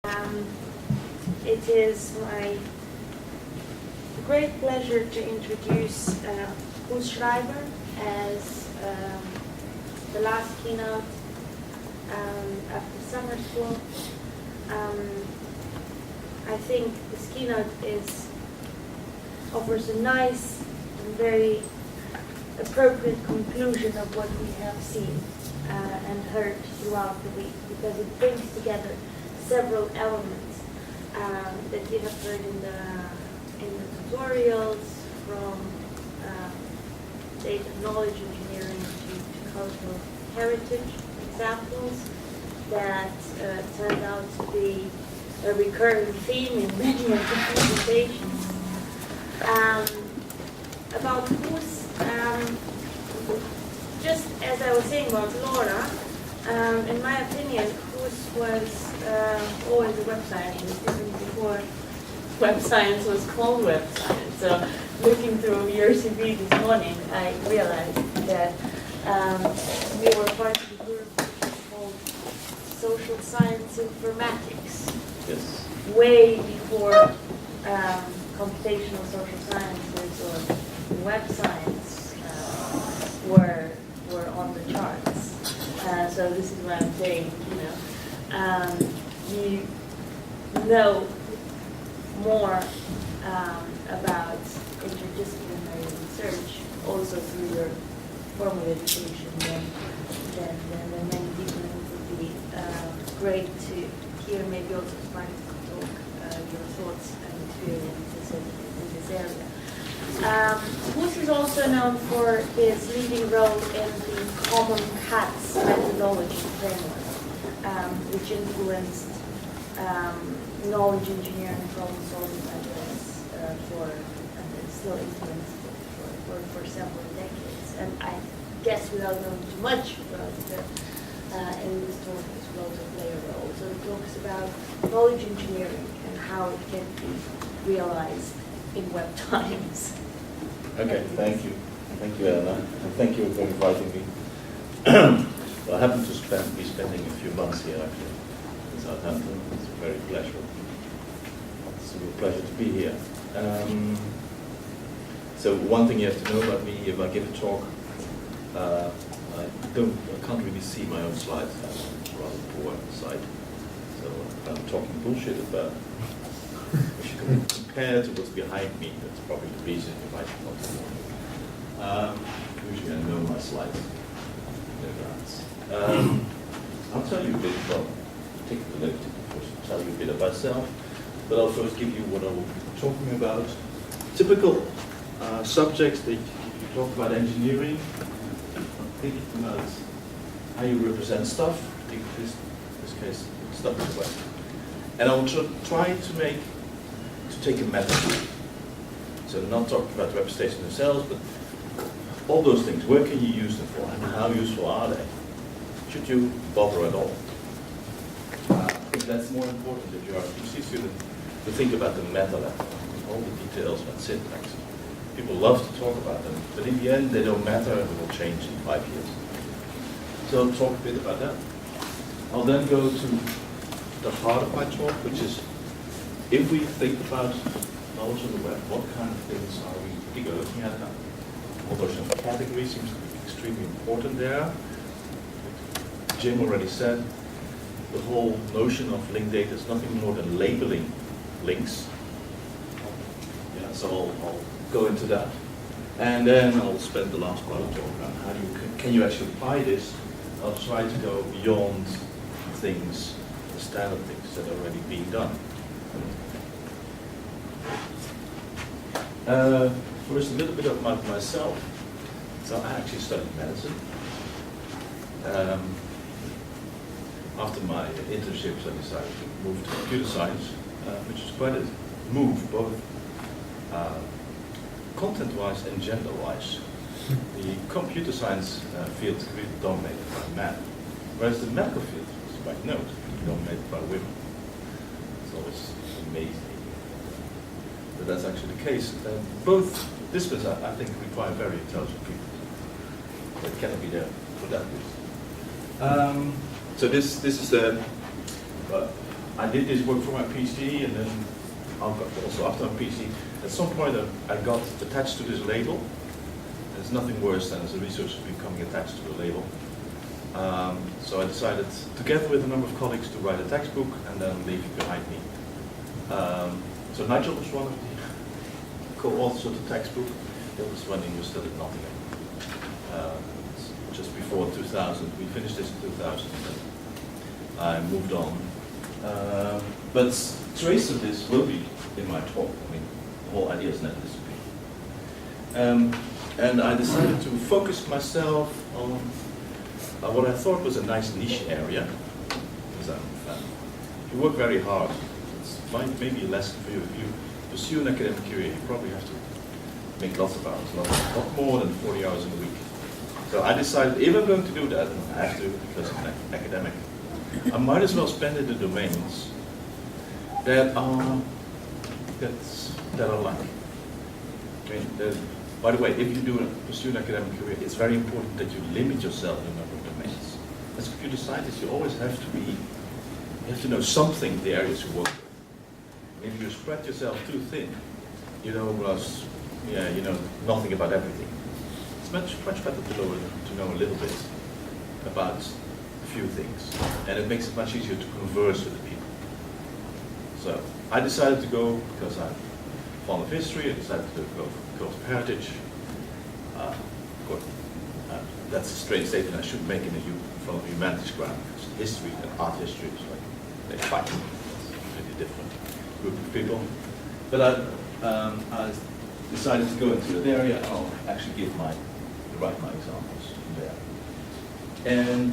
It is my great pleasure to introduce Guus as the last keynote after summer school. I think this keynote offers a nice and very appropriate conclusion of what we have seen and heard throughout the week, because it brings together several elements that you have heard in the tutorials, from data knowledge engineering to cultural heritage examples that turned out to be a recurring theme in many of the presentations. About Guus, just as I was saying about Laura, in my opinion, Guus was always a web scientist, even before web science was called web science. So looking through your CV this morning, I realized that we were part of a group called social science informatics. Yes. Way before computational social sciences or web science were on the charts. So this is what I'm saying, you know more about interdisciplinary research also through your formal education than many people. It would be great to hear, maybe also Mark talk your thoughts and experiences in this area. Guus is also known for his leading role in the Common CATS methodology framework, which influenced knowledge engineering problem solving ideas and still influenced it for several decades. And I guess without knowing too much about it, in this talk this will also play a role. So it talks about knowledge engineering and how it can be realized in web times. Okay, thank you. Thank you, Elena. And thank you for inviting me. Well, I happen to be spending a few months here, actually, in Southampton. It's a very pleasure. It's a real pleasure to be here. So one thing you have to know about me, if I give a talk, I can't really see my own slides. I'm rather poor sight. So I'm talking bullshit about. If you can compare to what's behind me, that's probably the reason you might not know. Usually I know my slides in advance. I'll tell you a bit, well, take the liberty to tell you a bit about myself, but I'll first give you what I will be talking about. Typical subjects that you talk about engineering, think about how you represent stuff, in this case, stuff is web. And I will try to take a method. So not talking about web stations themselves, but all those things. Where can you use them for, and how useful are they? Should you bother at all? I think that's more important if you're a PhD student, to think about the meta level, all the details about syntax. People love to talk about them, but in the end they don't matter and they will change in 5 years. So I'll talk a bit about that. I'll then go to the heart of my talk, which is, if we think about knowledge on the web, what kind of things are we looking at now? Although some categories seems to be extremely important there. Jim already said, the whole notion of linked data is nothing more than labeling links. Yeah, so I'll go into that. And then I'll spend the last part of the talk on how can you actually apply this. I'll try to go beyond things, the standard things that are already being done. First, a little bit about myself. So I actually studied medicine. After my internships, I decided to move to computer science, which is quite a move, both content-wise and gender-wise. The computer science field is really dominated by men, whereas the medical field is, by note, dominated by women. It's always amazing. But that's actually the case. Both disciplines, I think, require very intelligent people. That cannot be there for that reason. So this is the I did this work for my PhD, and then also after my PhD, at some point I got attached to this label. There's nothing worse than as a researcher becoming attached to a label. So I decided, together with a number of colleagues, to write a textbook and then leave it behind me. So Nigel was one of the co-authors of the textbook. That was when he was still at Nottingham. Just before 2000, we finished this in 2000. I moved on. But trace of this will be in my talk. I mean, the whole idea is never disappear. And I decided to focus myself on what I thought was a nice niche area. Because if you work very hard, it's maybe a lesson for you. If you pursue an academic career, you probably have to make lots of hours, lot more than 40 hours in a week. So I decided, if I'm going to do that, and I have to because I'm an academic, I might as well spend it in domains that are like. I mean, by the way, if you pursue an academic career, it's very important that you limit yourself in a number of domains. As computer scientists, you always have to know something in the areas you work with. If you spread yourself too thin, you know nothing about everything. It's much better to know a little bit about a few things, and it makes it much easier to converse with the people. So I decided to go, because I'm fond of history, I decided to go for cultural heritage. Of course, that's a strange statement I should make from a humanities ground, because history and art history is like, they fight. It's a pretty different group of people. But I decided to go into that area, and I'll actually write my examples there. And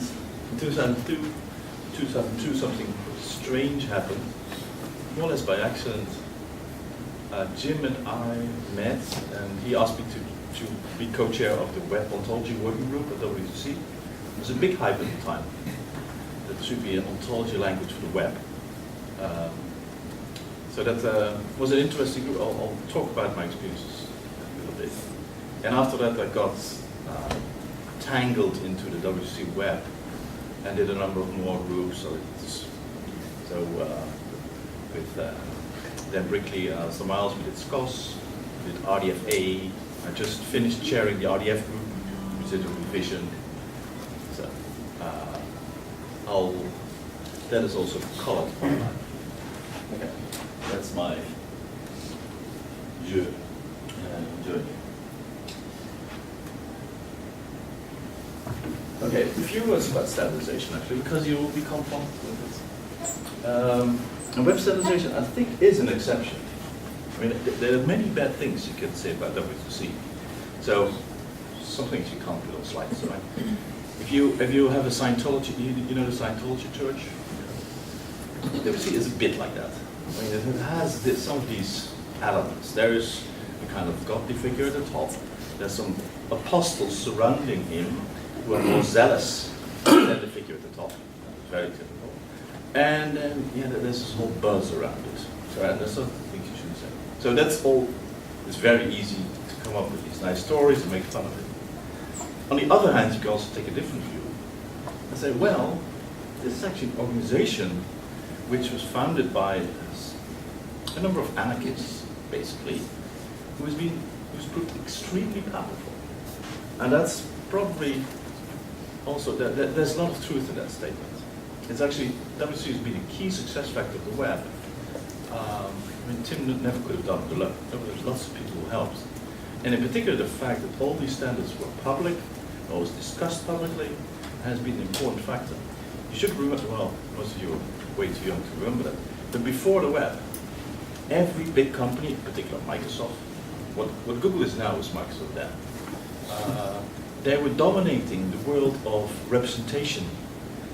in 2002, something strange happened, more or less by accident. Jim and I met, and he asked me to be co-chair of the Web Ontology Working Group at WCC. There was a big hype at the time that there should be an ontology language for the web. So that was an interesting group. I'll talk about my experiences a little bit. And after that, I got tangled into the WCC web and did a number of more groups. Then Brickley, some miles, we did SCOS, we did RDFA. I just finished chairing the RDF group, residual revision. So that is also colored by my. Okay, that's my journey. Okay, a few words about standardization actually, because you will become comfortable with it. And web standardization, I think, is an exception. I mean, there are many bad things you can say about W2C. So, some things you can't put on slides. Right? If you have a Scientology, you know the Scientology church? W2C is a bit like that. I mean, it has some of these elements. There is a kind of godly figure at the top. There's some apostles surrounding him who are more zealous than the figure at the top. Very typical. And then, there's this whole buzz around it. So, and there's some things you shouldn't say. So that's all, it's very easy to come up with these nice stories and make fun of it. On the other hand, you can also take a different view and say, well, this is actually an organization which was founded by a number of anarchists, basically, who's proved extremely powerful. And that's probably also, there's a lot of truth in that statement. It's actually, WCC has been a key success factor of the web. I mean, Tim never could have done it alone. There were lots of people who helped. And in particular, the fact that all these standards were public, always discussed publicly, has been an important factor. You should remember, well, most of you are way too young to remember that, but before the web, every big company, in particular Microsoft, what Google is now is Microsoft then, they were dominating the world of representation.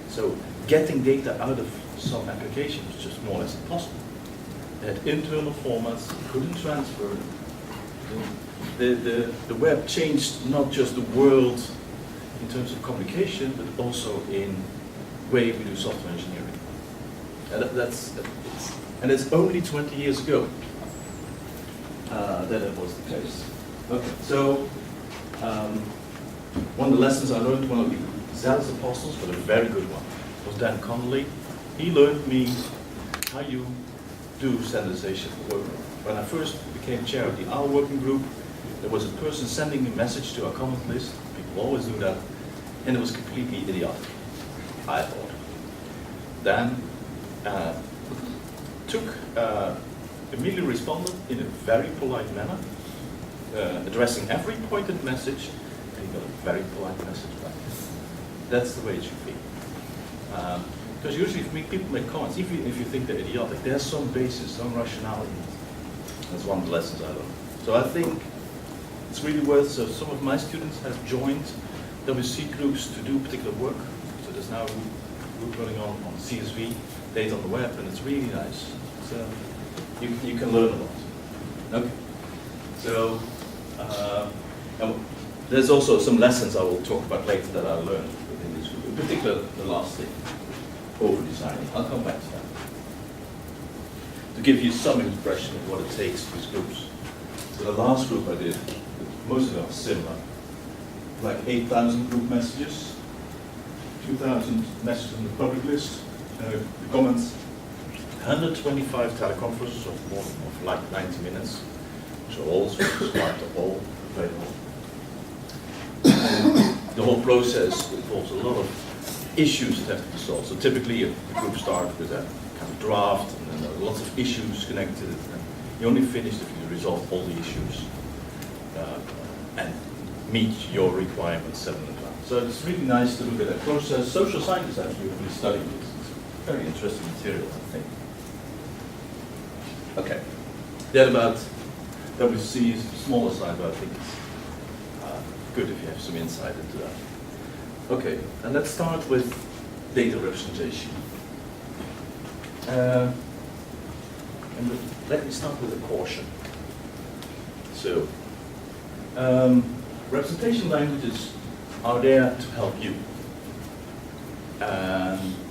So getting data out of some applications was just more or less impossible. They had internal formats, couldn't transfer them. The web changed not just the world in terms of communication, but also in the way we do software engineering. And it's only 20 years ago that it was the case. Okay, so one of the lessons I learned, one of the zealous apostles, but a very good one, was Dan Connolly. He learned me how you do standardization for work. When I first became chair of the OWL working group, there was a person sending a message to our comment list. People always do that, and it was completely idiotic, I thought. Dan immediately responded in a very polite manner, addressing every pointed message, and he got a very polite message back. That's the way it should be. Because usually if people make comments, even if you think they're idiotic, there's some basis, some rationality. That's one of the lessons I learned. So I think it's really worth, so some of my students have joined WC groups to do particular work. So there's now a group running on CSV, data on the web, and it's really nice. So you can learn a lot. Okay. So and there's also some lessons I will talk about later that I learned within this group. In particular, the last thing, over-designing. I'll come back to that. To give you some impression of what it takes to these groups. So the last group I did, most of them are similar. Like 8,000 group messages, 2,000 messages on the public list, the comments, 125 teleconferences of like 90 minutes, which are all subscribed to all available. The whole process involves a lot of issues that have to be solved. So typically a group starts with a kind of draft, and then there are lots of issues connected to it. And you only finish if you resolve all the issues and meet your requirements 7 in advance. So it's really nice to look at that process. Social scientists actually have been studying this. It's very interesting material, I think. Okay. Then about WC is the smaller side, but I think it's good if you have some insight into that. Okay, and let's start with data representation. And let me start with a caution. So, representation languages are there to help you,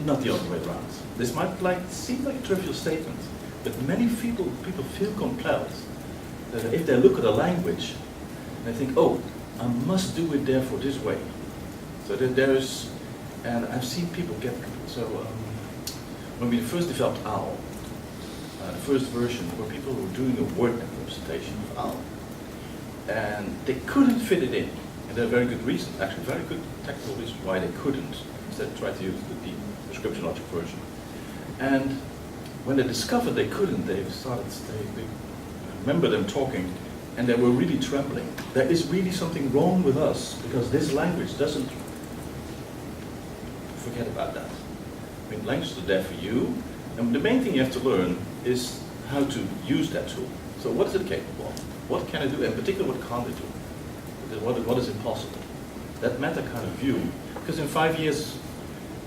not the other way around. This might seem like a trivial statement, but many people feel compelled that if they look at a language, they think, oh, I must do it therefore this way. So that there's, and I've seen people get, so when we first developed OWL, the first version, where people were doing a word representation of OWL, and they couldn't fit it in. And there are very good reasons, actually very good technical reasons why they couldn't. Instead try to use the description logic version. And when they discovered they couldn't, they remember them talking, and they were really trembling. There is really something wrong with us, because this language doesn't, forget about that. I mean, languages are there for you, and the main thing you have to learn is how to use that tool. So what is it capable of? What can it do? In particular, what can't it do? What is impossible? That meta kind of view, because in 5 years,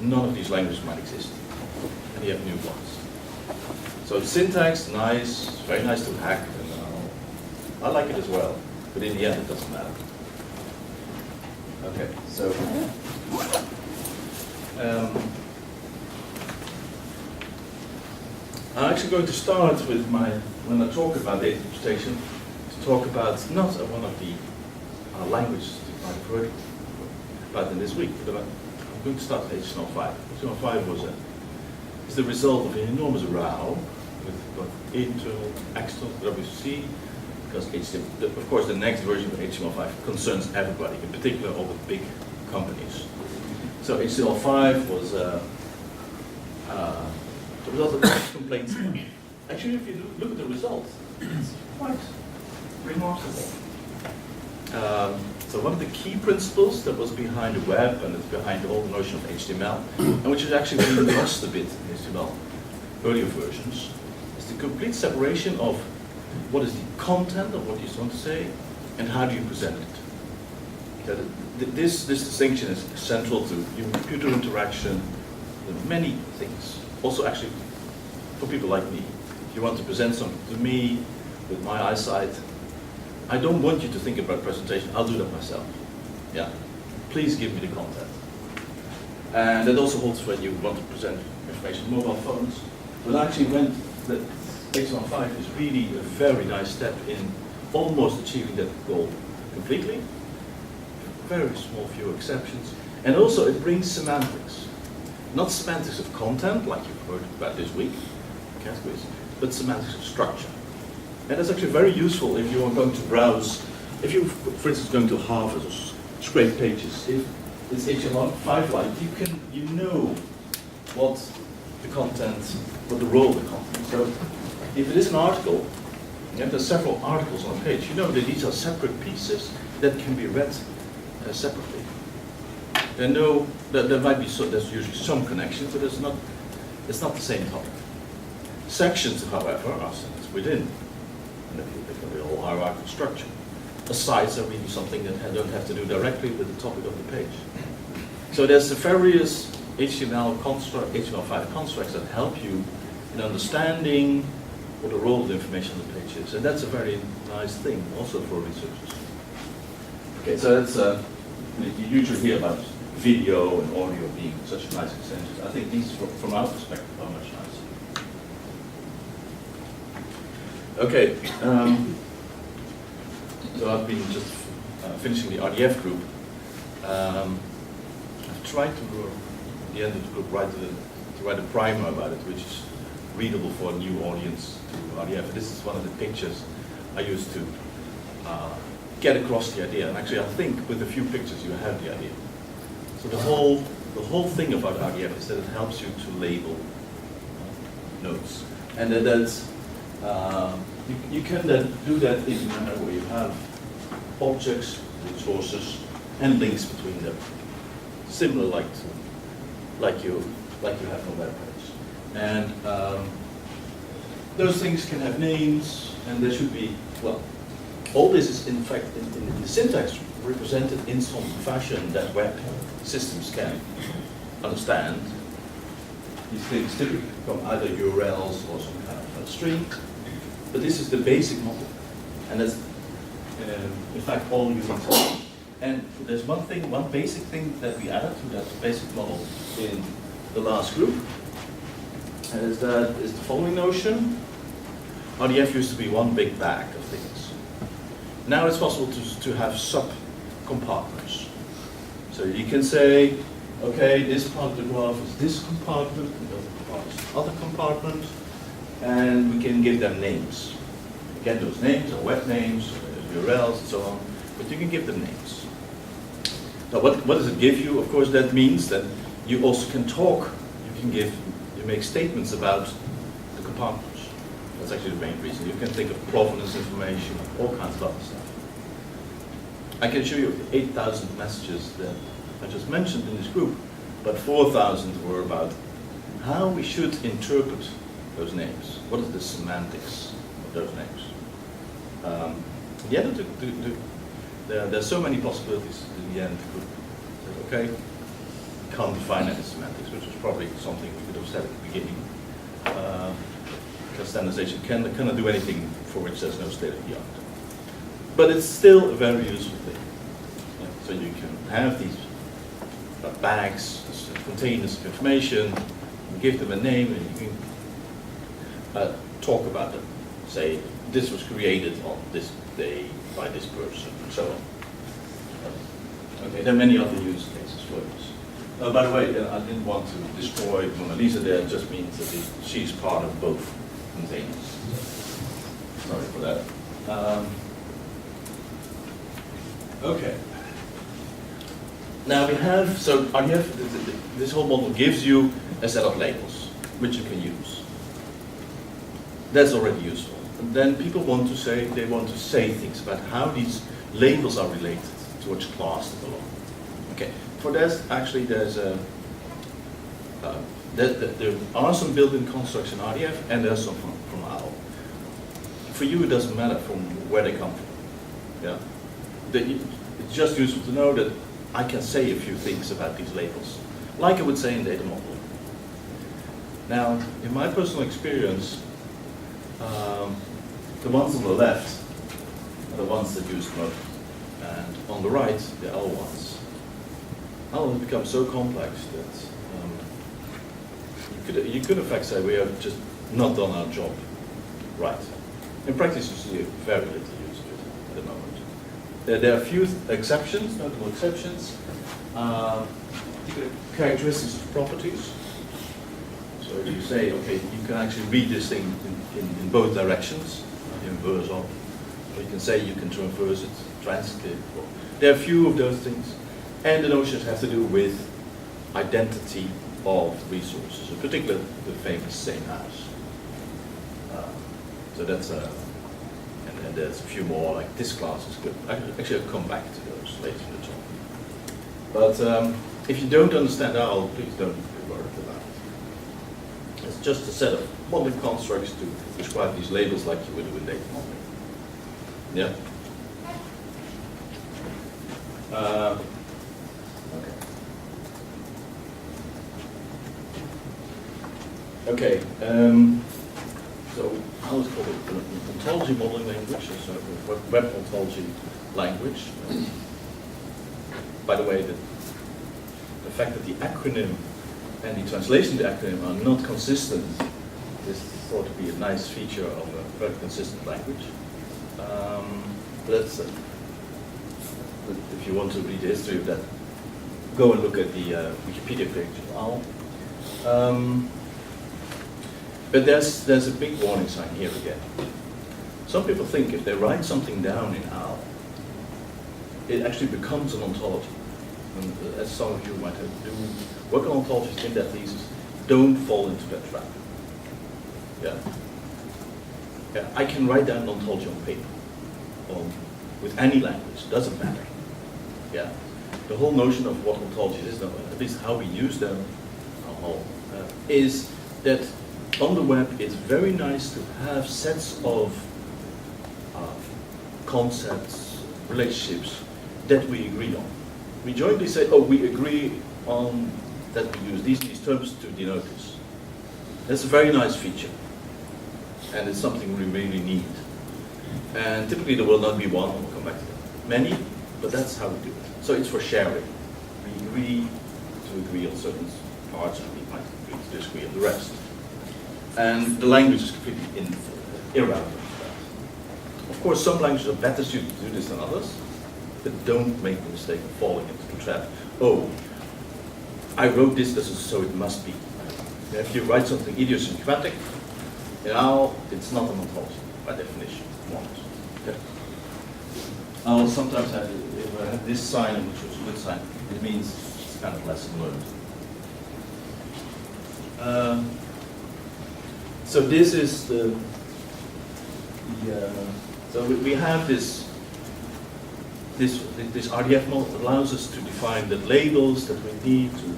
none of these languages might exist, and you have new ones. So syntax, nice, it's very nice to hack, and I like it as well, but in the end it doesn't matter. Okay, so I'm actually going to start with when I talk about data representation, to talk about not one of the languages that I've heard about in this week, but I'm going to start with HTML5. HTML5 is the result of an enormous row with both internal, external WC, because HTML, of course, the next version of HTML5 concerns everybody, in particular all the big companies. So HTML5 was the result of complaints. Actually, if you look at the results, it's quite remarkable. So one of the key principles that was behind the web and it's behind the whole notion of HTML, and which is actually being lost a bit in HTML earlier versions, is the complete separation of what is the content of what you want to say and how do you present it. This distinction is central to human computer interaction, many things. Also actually for people like me. If you want to present something to me with my eyesight, I don't want you to think about presentation, I'll do that myself. Yeah, please give me the content. And that also holds when you want to present information on mobile phones. But actually when the HTML5 is really a very nice step in almost achieving that goal completely. Very small few exceptions. And also it brings semantics. Not semantics of content, like you've heard about this week. categories, but semantic structure. And that's actually very useful if you are going to browse, if you, for instance, going to Harvard or scrape pages. If it's HTML5-like, you know what the content, what the role of the content. So if it is an article, and there's several articles on a page, you know that these are separate pieces that can be read separately. There might be there's usually some connection, but it's not the same topic. Sections, however, are sentenced within. And they can be a whole hierarchical structure. Asides are really something that don't have to do directly with the topic of the page. So there's the various HTML5 constructs that help you in understanding what the role of the information on the page is. And that's a very nice thing also for researchers. Okay, so that's, you usually hear about video and audio being such nice extensions. I think these, from our perspective, are much nicer. Okay, so I've been just finishing the RDF group. I've tried to, at the end of the group, to write a primer about it, which is readable for a new audience to RDF. This is one of the pictures I used to get across the idea. And actually, I think with a few pictures, you have the idea. So the whole thing about RDF is that it helps you to label nodes, and that's you can then do that in a manner where you have objects, resources, and links between them, similar like you have on a web page. And those things can have names, and there should be, well, all this is in fact in the syntax represented in some fashion that web systems can understand. These things typically become either URLs or some kind of a string, but this is the basic model, and that's in fact all you need to know. And there's one basic thing that we added to that basic model in the last group, and is the following notion. RDF used to be one big bag of things. Now it's possible to have sub-compartments. So you can say, okay, this part of the graph is this compartment, and the other compartment is the other compartment, and we can give them names. Again, those names are web names, URLs, and so on, but you can give them names. Now, what does it give you? Of course, that means that you also can talk. You make statements about the compartments. That's actually the main reason. You can think of provenance information, all kinds of other stuff. I can show you 8,000 messages that I just mentioned in this group, but 4,000 were about how we should interpret those names. What is the semantics of those names? In the end, there's so many possibilities in the end. Okay, can't define any semantics, which was probably something we could have said at the beginning. Because standardization cannot do anything for which there's no state of the art. But it's still a very useful thing. Yeah, so you can have these bags, containers of information, you give them a name, and you can talk about them. Say, this was created on this day by this person, and so on. Okay, there are many other use cases for this. By the way, I didn't want to destroy Mona Lisa there, it just means that she's part of both containers. Sorry for that. Okay. Now we have, so RDF, this whole model gives you a set of labels, which you can use. That's already useful. And then people want to say, they want to say things about how these labels are related to which class they belong. Okay, for that, actually there's a, there are some built-in constructs in RDF, and there's some from OWL. For you, it doesn't matter from where they come from. Yeah, it's just useful to know that I can say a few things about these labels, like I would say in data modeling. Now, in my personal experience, the ones on the left are the ones that use mode, and on the right, the L ones. L has become so complex that you could in fact say we have just not done our job right. In practice, you see very little use of it at the moment. There are a few exceptions, notable exceptions. Particular characteristics of properties. So you say, okay, you can actually read this thing in both directions, inverse of. Or you can say you can transverse it, transcript. There are a few of those things. And the notions have to do with identity of resources, in particular the famous same house. So that's and there's a few more, like this class is good. Actually, I'll come back to those later in the talk. But if you don't understand OWL, please don't be worried about it. It's just a set of modeling constructs to describe these labels like you would do in data modeling. Yeah? Okay. So how is it called? An ontology modeling language, so a web ontology language. By the way, the fact that the acronym and the translation of the acronym are not consistent is thought to be a nice feature of a very consistent language. That's if you want to read the history of that, go and look at the Wikipedia page of OWL. But there's a big warning sign here again. Some people think if they write something down in OWL, it actually becomes an ontology. And as some of you might have do work on ontologies in that thesis, don't fall into that trap. Yeah. Yeah, I can write down an ontology on paper, with any language, doesn't matter. Yeah. The whole notion of what ontologies is, at least how we use them, is that on the web it's very nice to have sets of concepts, relationships that we agree on. We jointly say, oh, we agree on that we use these terms to denote this. That's a very nice feature. And it's something we really need. And typically there will not be one, we'll come back to that. Many, but that's how we do it. So it's for sharing. We agree to agree on certain parts and we might agree to disagree on the rest. And the language is completely irrelevant to that. Of course, some languages are better suited to do this than others, but don't make the mistake of falling into the trap. Oh, I wrote this, so it must be. If you write something idiosyncratic, it's not an ontology by definition. I'll sometimes have, if I have this sign, which was a good sign, it means it's kind of lesson learned. So this is so we have this RDF model that allows us to define the labels that we need to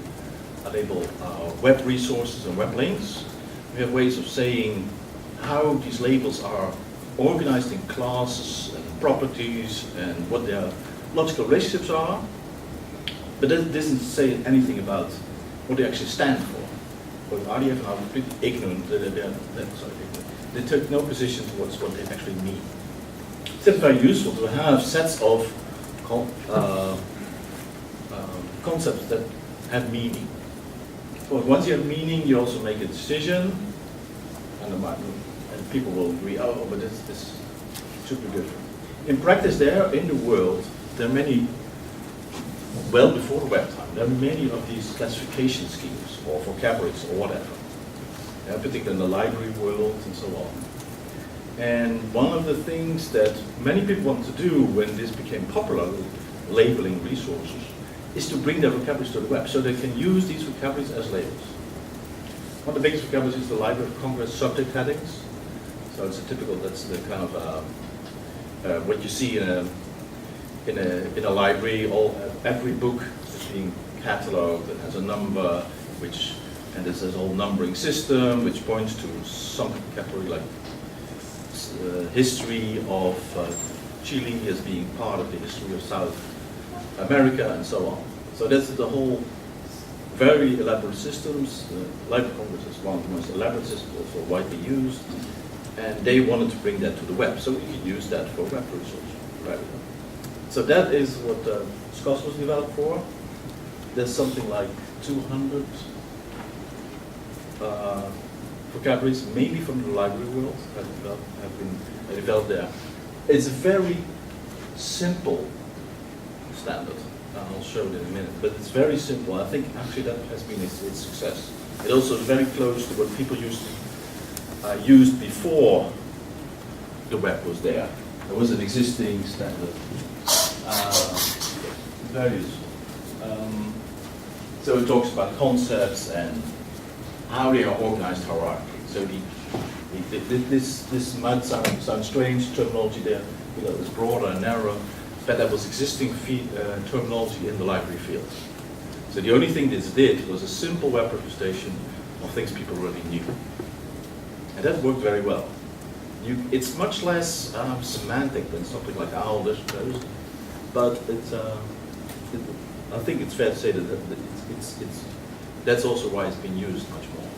label our web resources and web links. We have ways of saying how these labels are organized in classes and properties and what their logical relationships are, but that doesn't say anything about what they actually stand for. But RDF are completely ignorant, they took no position towards what they actually mean. It's very useful to have sets of concepts that have meaning. But once you have meaning, you also make a decision, and people will agree, oh, but this should be different. In practice there, in the world, there are many, well before the web time, there are many of these classification schemes, or vocabularies, or whatever, particularly in the library world and so on. And one of the things that many people want to do when this became popular, labeling resources, is to bring their vocabularies to the web, so they can use these vocabularies as labels. One of the biggest vocabularies is the Library of Congress subject headings. So it's a typical, that's the kind of, what you see in a library, every book is being cataloged and has a number, and there's this whole numbering system which points to some category like history of Chile as being part of the history of South America and so on. So that's the whole very elaborate systems. The Library of Congress is one of the most elaborate systems, also widely used, and they wanted to bring that to the web, so we could use that for web resources. Right. So that is what SCOS was developed for. There's something like 200 vocabularies, maybe from the library world, have been developed there. It's a very simple standard. I'll show it in a minute, but it's very simple. I think actually that has been its success. It also is very close to what people used before the web was there. There was an existing standard. Very useful. So it talks about concepts and how they are organized hierarchy. So this might sound strange, terminology there, it's broader and narrower, but that was existing terminology in the library field. So the only thing this did was a simple web representation of things people already knew. And that worked very well. It's much less semantic than something like OWL, I suppose, but I think it's fair to say that that's also why it's been used much more.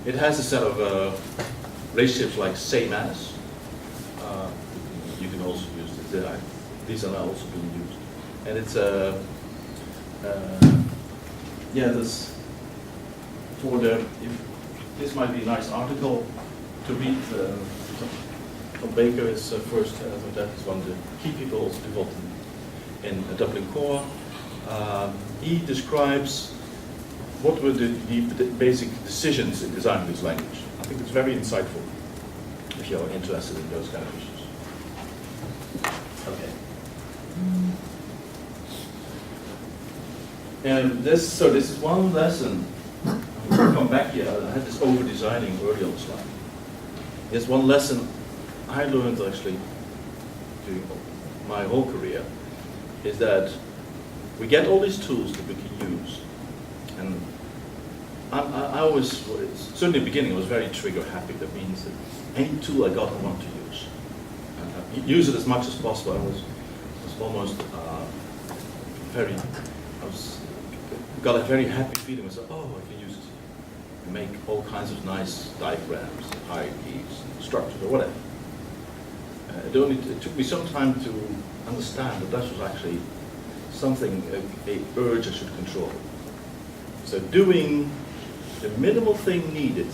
It has a set of relationships like same as. You can also use it. These are now also being used, and it's this for the. This might be a nice article to read. Tom Baker is first. That is one of the key people also developed in Dublin Core. He describes what were the basic decisions in designing this language. I think it's very insightful if you're interested in those kind of issues. Okay. And this is one lesson. I'll come back here. I had this over-designing early on the slide. There's one lesson I learned actually during my whole career, is that we get all these tools that we can use, and I always, certainly in the beginning, I was very trigger happy. That means that any tool I got, I want to use. And use it as much as possible. I was almost got a very happy feeling. I said, oh, I can use it and make all kinds of nice diagrams, hierarchies, structures, or whatever. It took me some time to understand that that was actually something, a urge I should control. So doing the minimal thing needed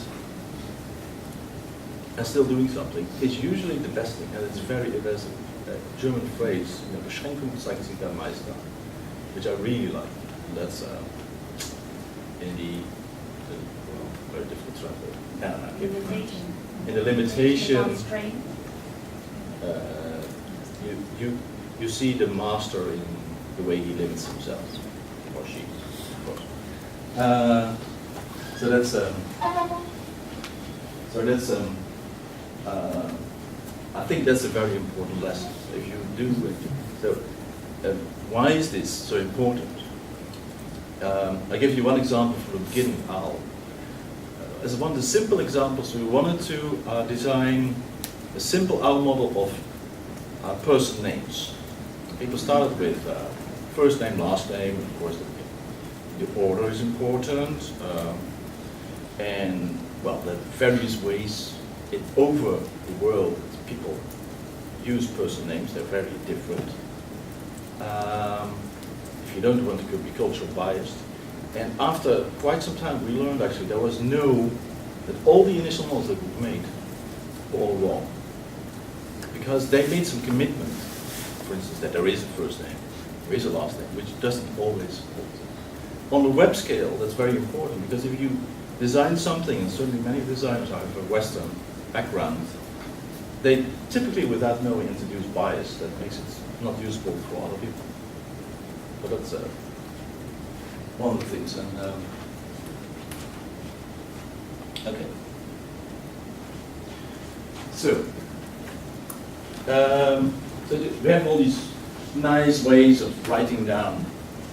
and still doing something is usually the best thing. And there's a German phrase, Beschränkung zeigt sich am meisten, which I really like. And that's in the very difficult translation. Limitation. In the limitation, Constraint. you see the master in the way he limits himself, or she, of course. I think that's a very important lesson. If you do it, so why is this so important? I give you one example from the beginning, OWL. As one of the simple examples, we wanted to design a simple OWL model of person names. People started with first name, last name. Of course, the order is important, and well, there are various ways over the world people use person names. They're very different. If you don't want to be cultural biased, and after quite some time, we learned actually that all the initial models that we made were all wrong, because they made some commitment. For instance, that there is a first name, there is a last name, which doesn't always hold. On the web scale, that's very important, because if you design something, and certainly many designers are of a Western background, they typically, without knowing, introduce bias that makes it not useful for other people. But that's one of the things. And okay. So we have all these nice ways of writing down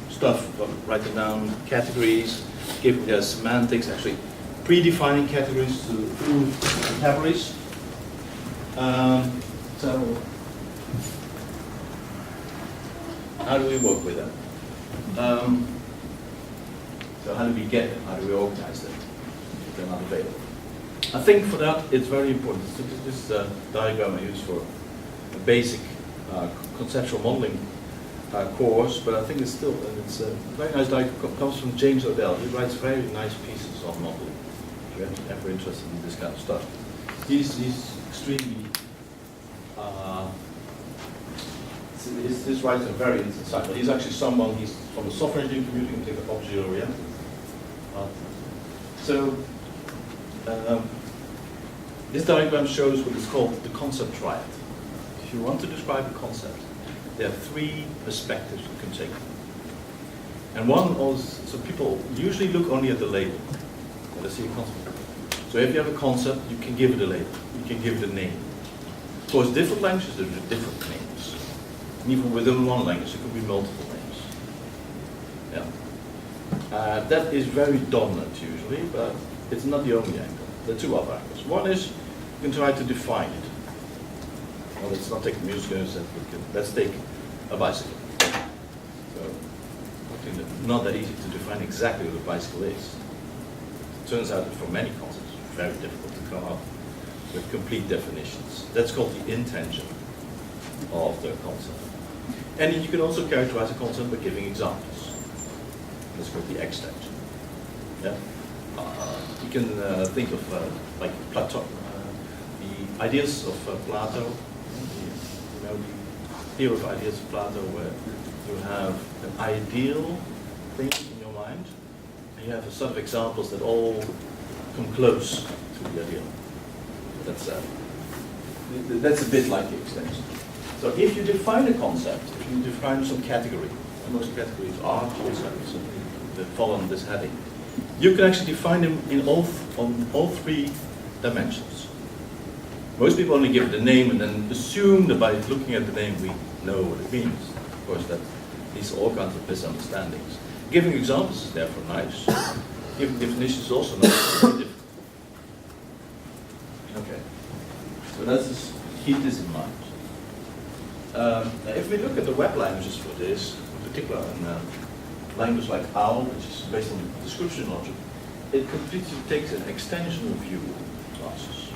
stuff, writing down categories, giving their semantics, actually predefining categories through vocabularies. So how do we work with them? So how do we get them? How do we organize them if they're not available? I think for that it's very important. So this is a diagram I use for a basic conceptual modeling course, but I think it's still, and it's a very nice diagram. Comes from James Odell. He writes very nice pieces on modeling. If you're ever interested in this kind of stuff, he's extremely. This writer is very insightful. He's actually he's from the software engineering community, in particular object-oriented. So this diagram shows what is called the concept triad. If you want to describe a concept, there are three perspectives you can take. And one also, so people usually look only at the label when they see a concept. So if you have a concept, you can give it a label, you can give it a name. Of course, different languages, there are different names. And even within one language, it could be multiple names. Yeah. That is very dominant usually, but it's not the only angle. There are two other angles. One is you can try to define it. Well, let's not take the music instead. Let's take a bicycle. So, I think that not that easy to define exactly what a bicycle is. It turns out that for many concepts, it's very difficult to come up with complete definitions. That's called the intention of the concept. And you can also characterize a concept by giving examples. That's called the extension. Yeah? You can think of like Plato, the ideas of Plato, the theory of ideas of Plato, where you have an ideal thing in your mind, and you have a set of examples that all come close to the ideal. That's a bit like the extension. So if you define a concept, if you define some category, and most categories are concepts that fall on this heading, you can actually define them on all three dimensions. Most people only give it a name and then assume that by looking at the name we know what it means. Of course, that leads to all kinds of misunderstandings. Giving examples is therefore nice. Giving definitions is also nice. Okay, so let's just keep this in mind. If we look at the web languages for this, in particular in language like OWL, which is based on description logic, it completely takes an extensional view of classes.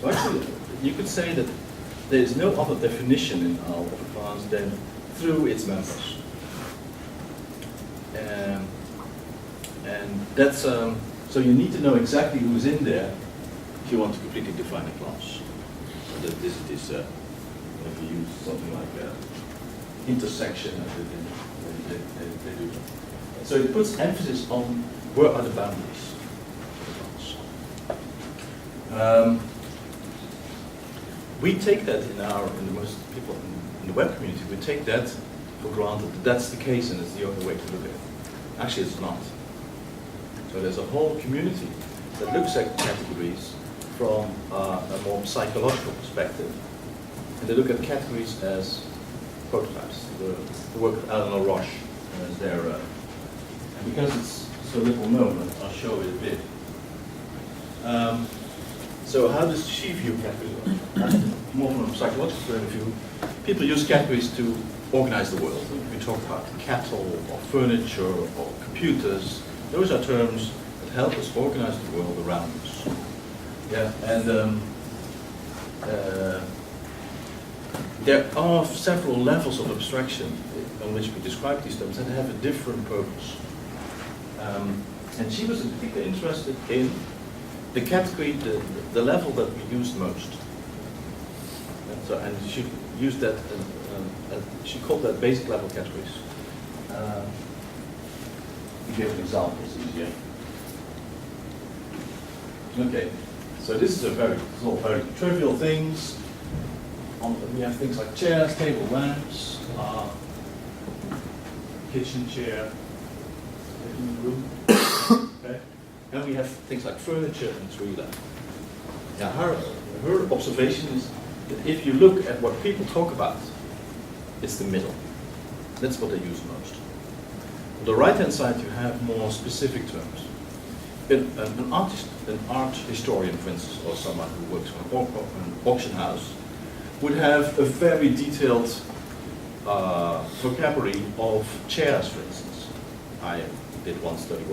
So actually, you could say that there is no other definition in OWL of a class than through its members. And that's, so you need to know exactly who's in there if you want to completely define a class. So that this is, if you use something like intersection, they do that. So it puts emphasis on where are the boundaries of the class. We take that in the most people in the web community, we take that for granted that that's the case and it's the only way to look at it. Actually, it's not. So there's a whole community that looks at categories from a more psychological perspective. And they look at categories as prototypes. The work of Eleanor Roche is there. And because it's so little known, I'll show it a bit. So how does she view categories? More from a psychological point of view, people use categories to organize the world. We talk about cattle, or furniture, or computers. Those are terms that help us organize the world around us. Yeah, and there are several levels of abstraction on which we describe these terms that have a different purpose. And she was particularly interested in the category, the level that we use most. And she used that, she called that basic level categories. We give an example, it's easier. Okay, so this is all very trivial things. We have things like chairs, table, lamps, kitchen chair, living room. Okay. And we have things like furniture and tree lamp. Now her observation is that if you look at what people talk about, it's the middle. That's what they use most. On the right-hand side, you have more specific terms. An art historian, for instance, or someone who works for an auction house, would have a very detailed vocabulary of chairs, for instance. I did one study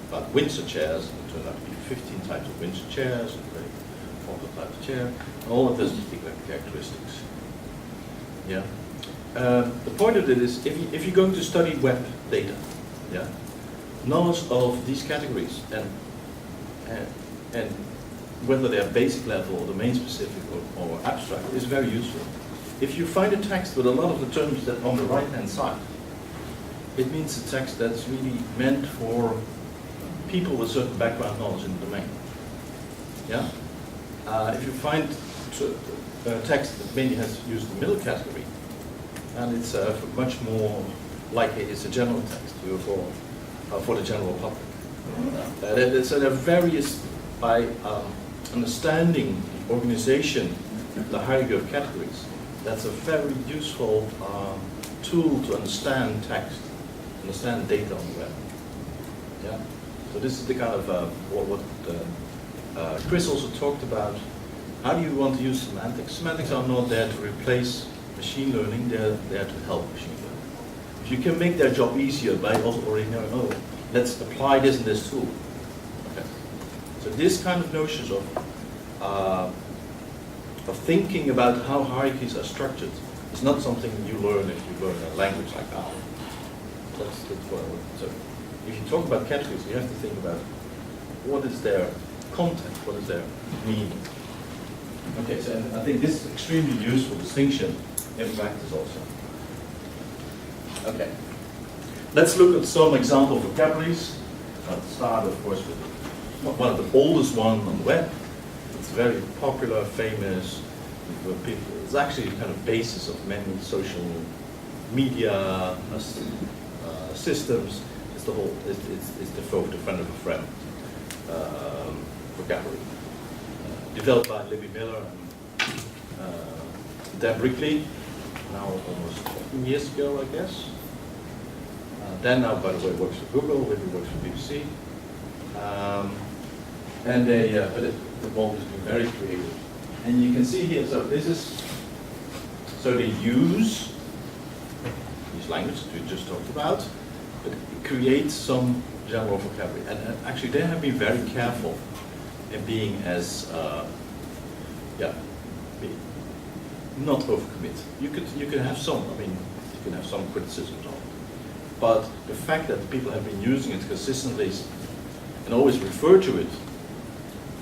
about Windsor chairs, and it turned out to be 15 types of Windsor chairs, and very popular types of chair, and all of those particular characteristics. Yeah. The point of it is, if you're going to study web data, yeah, knowledge of these categories and whether they're basic level or domain specific or abstract is very useful. If you find a text with a lot of the terms that on the right hand side, it means a text that's really meant for people with certain background knowledge in the domain. Yeah? If you find text that mainly has used the middle category, and it's much more likely it's a general text for the general public. So there are various, by understanding the organization, the hierarchy of categories, that's a very useful tool to understand text, understand data on the web. Yeah. So this is the kind of what Chris also talked about. How do you want to use semantics? Semantics are not there to replace machine learning; they're there to help machine learning. If you can make their job easier by also already knowing, oh, let's apply this in this tool. Okay. So this kind of notions of thinking about how hierarchies are structured is not something you learn if you learn a language like that. That's what I would. So if you talk about categories, you have to think about what is their content, what is their meaning. Okay, so and I think this is extremely useful distinction in practice also. Okay, let's look at some example vocabularies. I'll start, of course, with one of the oldest one on the web. It's very popular, famous. It's actually kind of basis of many social media systems. It's the whole. It's the friend of a friend vocabulary. Developed by Libby Miller and Dan Brickley, now almost 15 years ago, I guess. Dan now, by the way, works for Google, Libby works for BBC. And they, but the world has been very creative. And you can see here, so this is, so they use these languages we just talked about, but create some general vocabulary. And actually they have been very careful in being as, not overcommit. You could have some, I mean, you can have some criticisms on it. But the fact that people have been using it consistently and always refer to it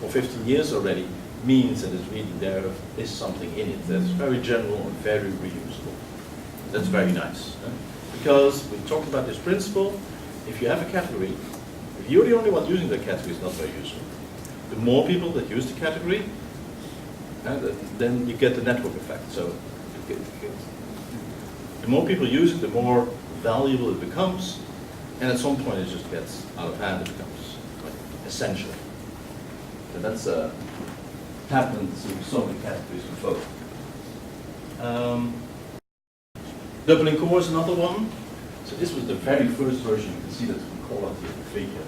for 15 years already means that it's really there is something in it that's very general and very reusable. That's very nice. Because we talked about this principle, if you have a category, if you're the only one using the category, it's not very useful. The more people that use the category, then you get the network effect. So the more people use it, the more valuable it becomes, and at some point it just gets out of hand, it becomes like essential. So that's happens in so many categories of folk. Doubling core is another one. So this was the very first version. You can see that the quality of the figure.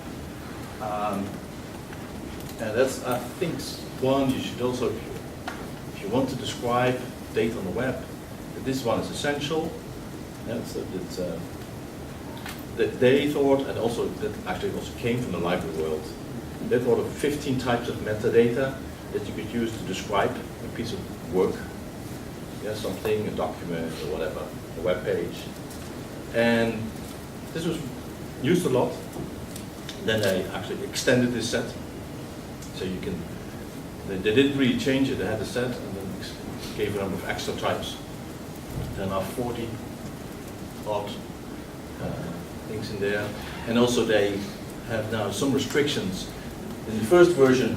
And that's, I think, one you should also, if you want to describe data on the web, this one is essential. Yeah, so that they thought, and also that actually also came from the library world, they thought of 15 types of metadata that you could use to describe a piece of work, yeah, something, a document or whatever, a web page. And this was used a lot. Then they actually extended this set. So you can, they didn't really change it, they had a set and then gave a number of extra types. There are now 40 odd things in there. And also they have now some restrictions. In the first version,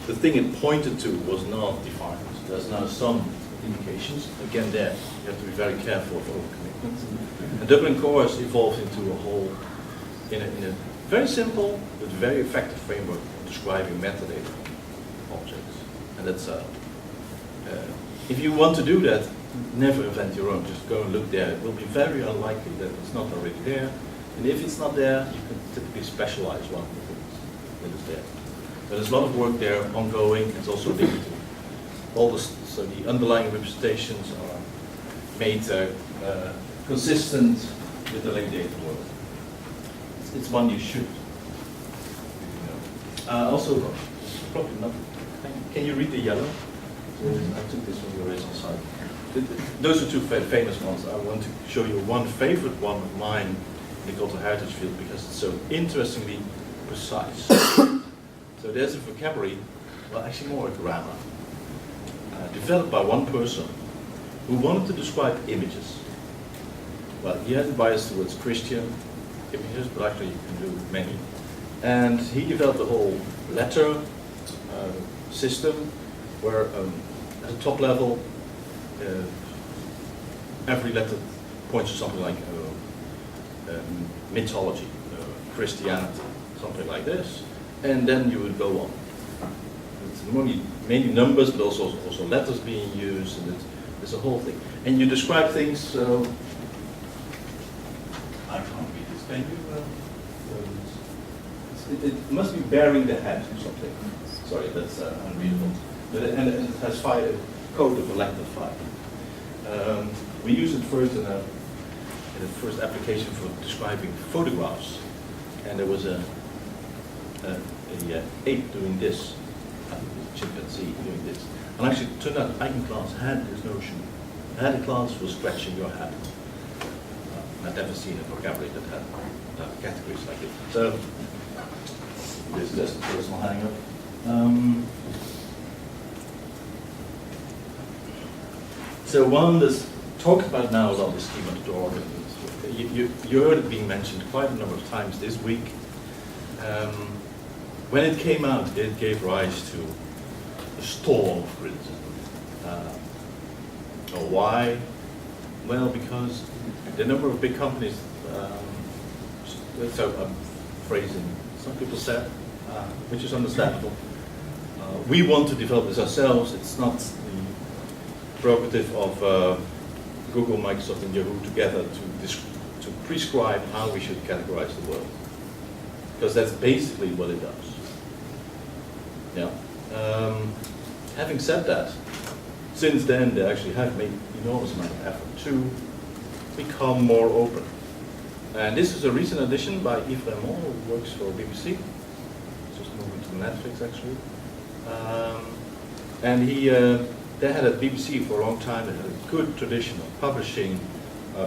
the thing it pointed to was not defined. There's now some indications. Again there, you have to be very careful of overcommitment. And Dublin Core has evolved into a whole, in a very simple but very effective framework of describing metadata objects. And that's, if you want to do that, never invent your own, just go and look there. It will be very unlikely that it's not already there. And if it's not there, you can typically specialize one that is there. But there's a lot of work there ongoing. It's also linked to all the, so the underlying representations are made consistent with the linked data world. It's one you should know. Also, probably not. Can you read the yellow? I took this from the original side. Those are two famous ones. I want to show you one favorite one of mine in the cultural heritage field because it's so interestingly precise. So there's a vocabulary, well actually more a grammar, developed by one person who wanted to describe images. Well, he had a bias towards Christian images, but actually you can do many. And he developed a whole letter system where at the top level, every letter points to something like mythology, Christianity, something like this, and then you would go on. It's mainly numbers, but also letters being used, and it's a whole thing. And you describe things. So I can't read this. Can you? It must be bearing the head or something. Sorry, that's unreadable. And it has code of elected file. We use it first in the first application for describing photographs, and there was a ape doing this, a chimpanzee doing this. And actually, it turned out Icon class had this notion, had a class for scratching your head. I've never seen a vocabulary that had categories like it. So this is just a personal hang-up. So one that's talked about now a lot is schema.org. You heard it being mentioned quite a number of times this week. When it came out, it gave rise to a storm of criticism. Why? Well, because the number of big companies, so I'm phrasing, some people said, which is understandable. We want to develop this ourselves. It's not the prerogative of Google, Microsoft, and Yahoo together to prescribe how we should categorize the world, because that's basically what it does. Yeah. Having said that, since then they actually have made enormous amount of effort to become more open. And this is a recent addition by Yves Raymond, who works for BBC. Just moving to Netflix actually. And they had at BBC for a long time. They had a good tradition of publishing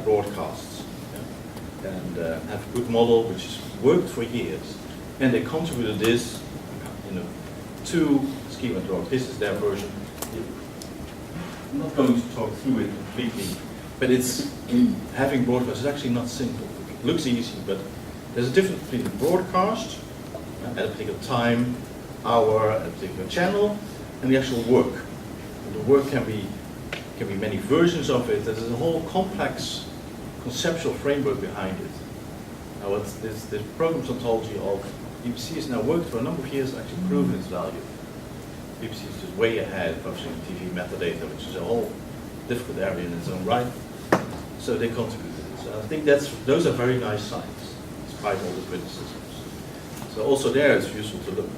broadcasts, yeah? And have a good model which has worked for years. And they contributed this, to schema.org. This is their version. I'm not going to talk through it completely, but it's having broadcast is actually not simple. It looks easy, but there's a difference between the broadcast at a particular time, hour, at a particular channel, and the actual work. The work can be many versions of it. There's a whole complex conceptual framework behind it. Now, this program's ontology of BBC has now worked for a number of years, actually proven its value. BBC is just way ahead publishing TV metadata, which is a whole difficult area in its own right. So they contributed it. So I think those are very nice signs, despite all the criticisms. So also there it's useful to look.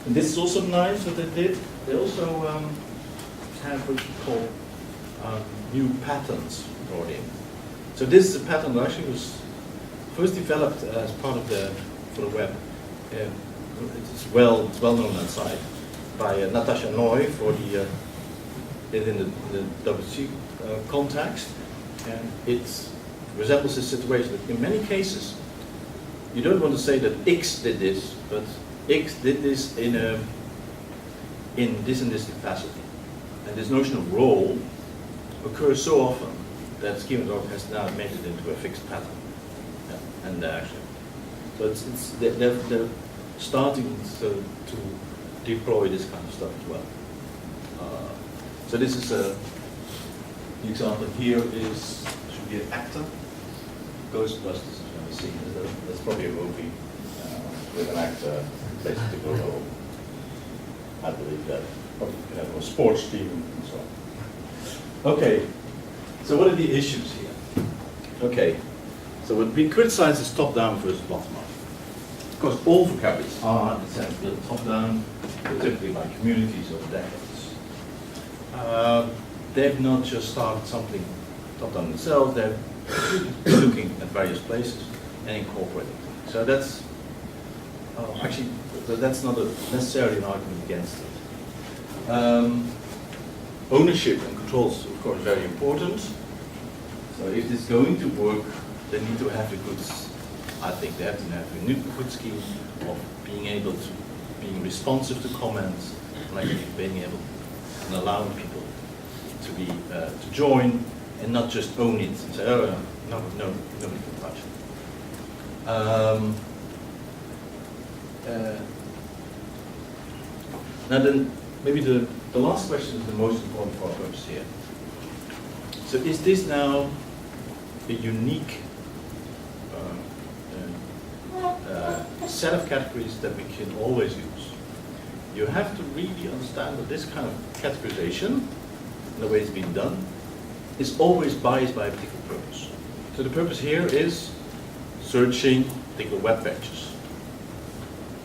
And this is also nice what they did. They also have what you call new patterns brought in. So this is a pattern that actually was first developed as part of for the web. It's well known outside by Natasha Noy for in the WC context, and it resembles this situation that in many cases you don't want to say that X did this, but X did this in this and this capacity. And this notion of role occurs so often that schema.org has now made it into a fixed pattern. Yeah. And actually, so they're starting to deploy this kind of stuff as well. So this is the example here should be an actor. Ghostbusters, I've never seen. That's probably a movie with an actor plays a particular role. I believe that. Probably can have a sports team and so on. Okay, so what are the issues here? Okay, so what we criticize is top-down versus bottom-up. Of course, all vocabularies are, in a sense, built top-down, typically by communities over decades. They've not just started something top-down themselves, they're looking at various places and incorporating things. So that's, actually, that's not necessarily an argument against it. Ownership and control is, of course, very important. So if this is going to work, they need to have a good, I think they have to have a good scheme of being responsive to comments, and actually being able and allowing people to be to join and not just own it and say, oh no, nobody can touch it. Now then, maybe the last question is the most important for our purpose here. So is this now a unique set of categories that we can always use? You have to really understand that this kind of categorization, the way it's been done, is always biased by a particular purpose. So the purpose here is searching particular web pages.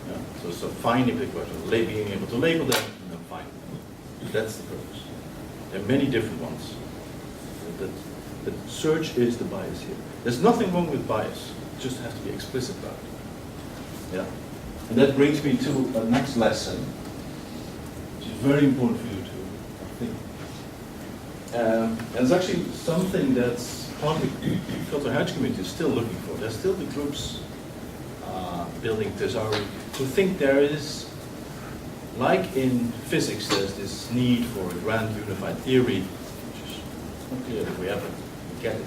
Yeah? So finding particular web pages, being able to label them and then find them. That's the purpose. There are many different ones. But search is the bias here. There's nothing wrong with bias. You just have to be explicit about it. Yeah. And that brings me to a next lesson, which is very important for you to think. And it's actually something that's partly the cultural heritage community is still looking for. There's still the groups building thesauri who think there is, like in physics, there's this need for a grand unified theory, which is not clear that we ever get it.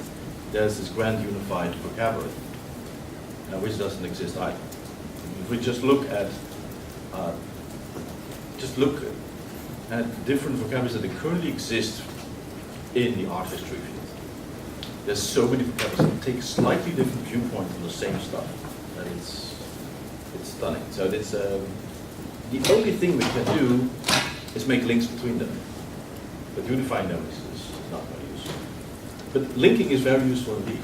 There's this grand unified vocabulary, which doesn't exist either. If we just look at different vocabularies that currently exist in the art history field, there's so many vocabularies that take slightly different viewpoints on the same stuff, that it's stunning. So it's the only thing we can do is make links between them, but unifying them is not very useful. But linking is very useful indeed.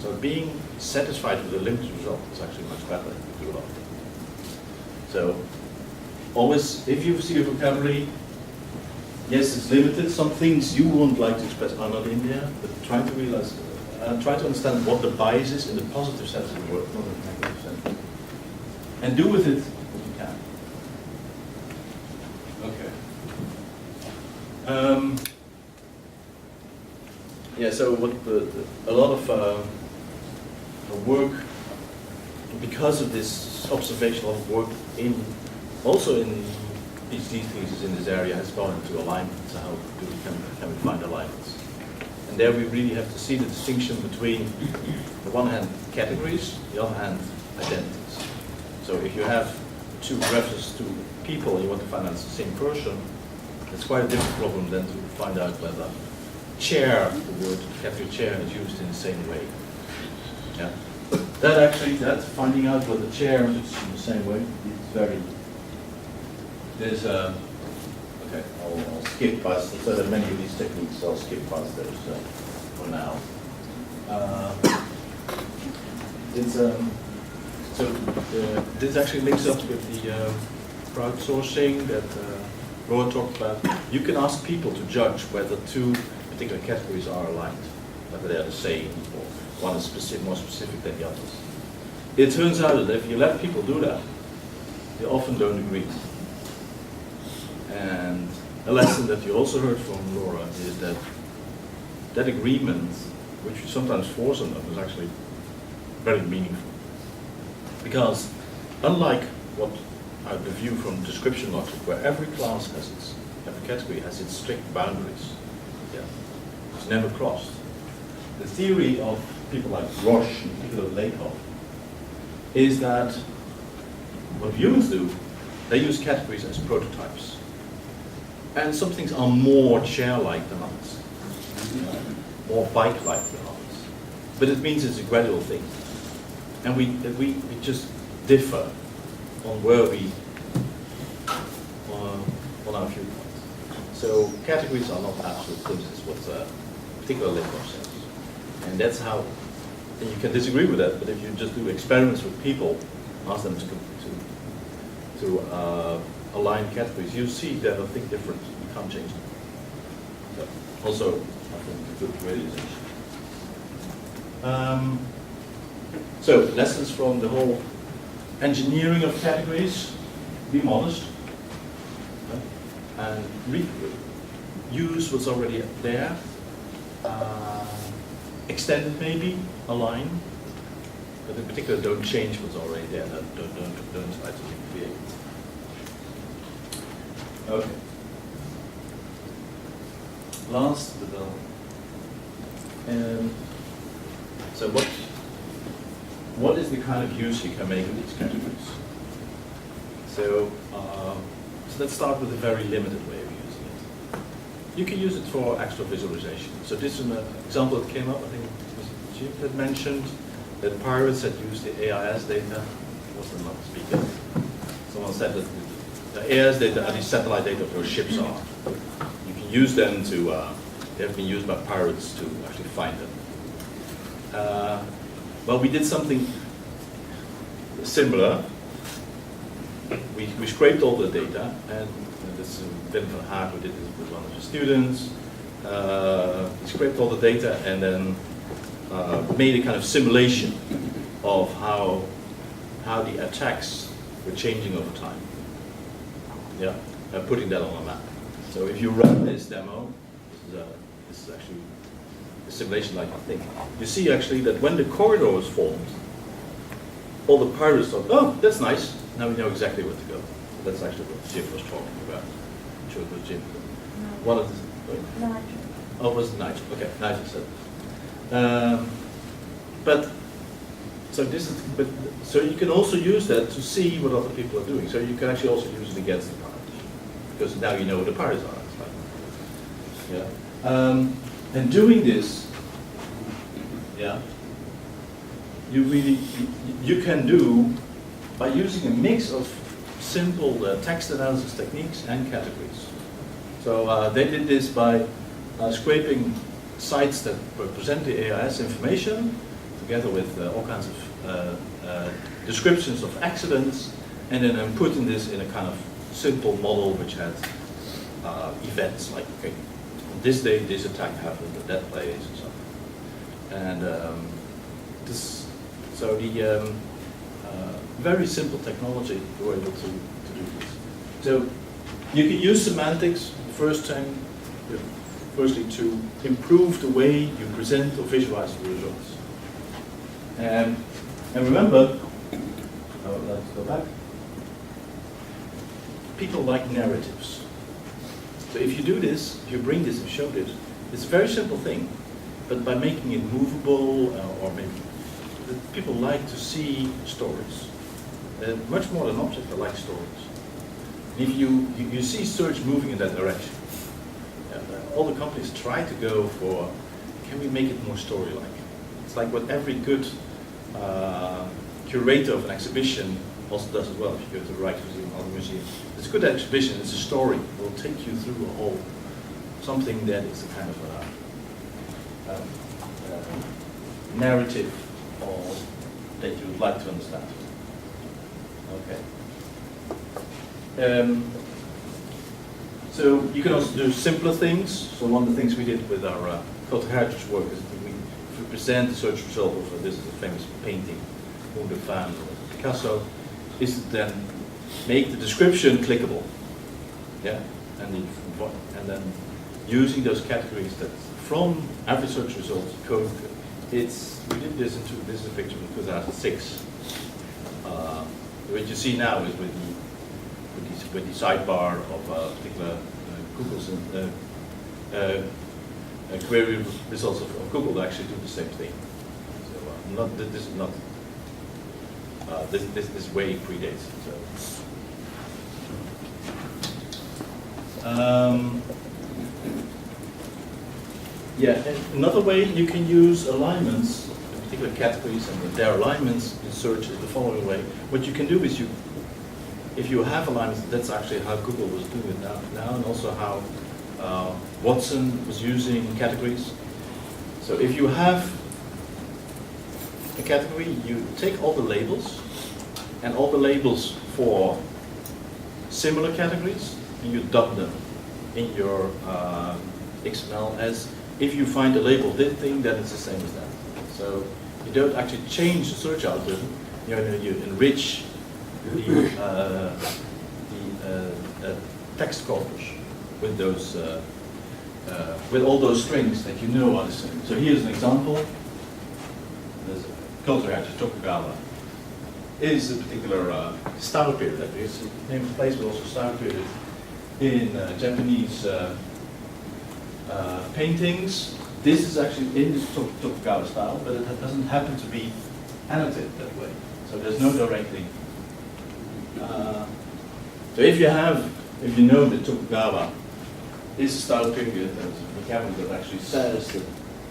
So being satisfied with the linked result is actually much better if you do a lot of things. So always, if you see a vocabulary, yes, it's limited. Some things you wouldn't like to express are not in there, but try to realize, try to understand what the bias is in the positive sense of the word, not in the negative sense. And do with it what you can. Okay. Yeah, so what a lot of work, because of this observational work also in PhD thesis in this area, has gone into alignments. How can we find alignments? And there we really have to see the distinction between, on the one hand, categories, the other hand, identities. So if you have two references to people and you want to find out it's the same person, it's quite a different problem than to find out whether chair, the word category chair, is used in the same way. Yeah. That finding out whether chair is used in the same way is very. There's okay. I'll skip past. So there are many of these techniques. I'll skip past those for now. This actually links up with the crowdsourcing that Roa talked about. You can ask people to judge whether two particular categories are aligned, whether they are the same or one is more specific than the others. It turns out that if you let people do that, they often don't agree. And a lesson that you also heard from Laura is that that agreement, which you sometimes force on them, is actually very meaningful. Because unlike what the view from description logic, where every class has every category has its strict boundaries, it's never crossed. The theory of people like Roche, in particular Lakoff, is that what humans do, they use categories as prototypes. And some things are more chair-like than others, more bike-like than others. But it means it's a gradual thing. And we just differ on where we, on our viewpoints. So categories are not absolute things, is what particular Lakoff says. And that's how, and you can disagree with that, but if you just do experiments with people, ask them to align categories, you see that I think different. You can't change them. So also, I think a good realization. So lessons from the whole engineering of categories: be modest and use what's already there. Extend it maybe, align, but in particular don't change what's already there. Don't try to recreate it. Okay. last development. So what is the kind of use you can make of these categories? So let's start with a very limited way of using it. You can use it for extra visualization. So this is an example that came up, I think Mr. Jim had mentioned, that pirates had used the AIS data. What's the not speaker? Someone said that the AIS data are the satellite data of where ships are. You can use them to, they have been used by pirates to actually find them. Well, we did something similar. We scraped all the data, and this is Wim van Haag who did this with one of the students. We scraped all the data and then made a kind of simulation of how the attacks were changing over time. Yeah, putting that on a map. So if you run this demo, this is actually a simulation like I think. You see actually that when the corridor was formed, all the pirates thought, oh, that's nice. Now we know exactly where to go. That's actually what Jim was talking about. I'm sure it was Jim. One of the, Nigel. oh, it was Nigel. Okay, Nigel said. So you can also use that to see what other people are doing. So you can actually also use it against the pirates, because now you know where the pirates are. It's like, yeah. And doing this, yeah, you can do by using a mix of simple text analysis techniques and categories. So they did this by scraping sites that represent the AIS information, together with all kinds of descriptions of accidents, and then putting this in a kind of simple model which had events like, okay, on this day this attack happened at that place and so on. And so the very simple technology we were able to do this. So you can use semantics firstly to improve the way you present or visualize the results. And remember, let's go back. People like narratives. So if you do this, if you bring this and show this, it's a very simple thing, but by making it movable, or maybe people like to see stories. Much more than objects, they like stories. And if you see search moving in that direction, all the companies try to go for, can we make it more story-like? It's like what every good curator of an exhibition also does as well. If you go to the Rijksmuseum or other museums, it's a good exhibition, it's a story. It will take you through a whole, something that is a kind of narrative or that you would like to understand. Okay. So you can also do simpler things. So one of the things we did with our cultural heritage work is that we present the search result of this is a famous painting, Moon de Fan or Picasso, is to then make the description clickable. Yeah, and then using those categories that from every search result code. We did this this is a picture from 2006. What you see now is with the sidebar of a particular Google's query results of Google that actually do the same thing. So this is not this way predates. So. Yeah, and another way you can use alignments, in particular categories and their alignments in search is the following way. What you can do is if you have alignments, that's actually how Google was doing it now and also how Watson was using categories. So if you have a category, you take all the labels and all the labels for similar categories and you dump them in your XML as if you find a label this thing, then it's the same as that. So you don't actually change the search algorithm. You enrich the text corpus with those with all those strings that you know are the same. So here's an example. There's a culture heritage Tokugawa. It is a particular style period. It's the name of the place, but also style period in Japanese paintings. This is actually in the Tokugawa style, but it doesn't happen to be annotated that way. So there's no direct link. So if you know that Tokugawa is a style period, there's a vocabulary that actually says that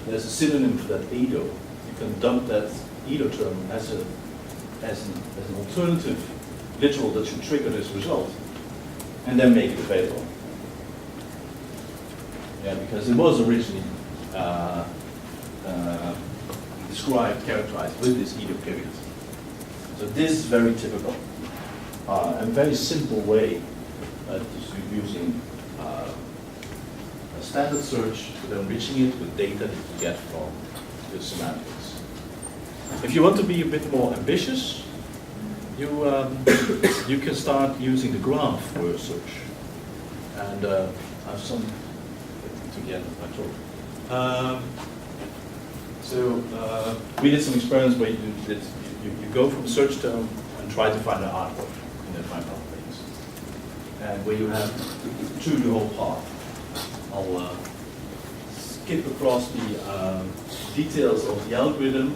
there's a synonym for that Edo, you can dump that Edo term as an alternative literal that should trigger this result, and then make it available. Yeah, because it was originally described, characterized with this Edo period. So this is very typical and very simple way using a standard search, but enriching it with data that you get from the semantics. If you want to be a bit more ambitious, you can start using the graph word search. And I have some to the end of my talk. We did some experiments where you go from a search term and try to find an artwork, and then find other things. And where you have to do the whole path. I'll skip across the details of the algorithm,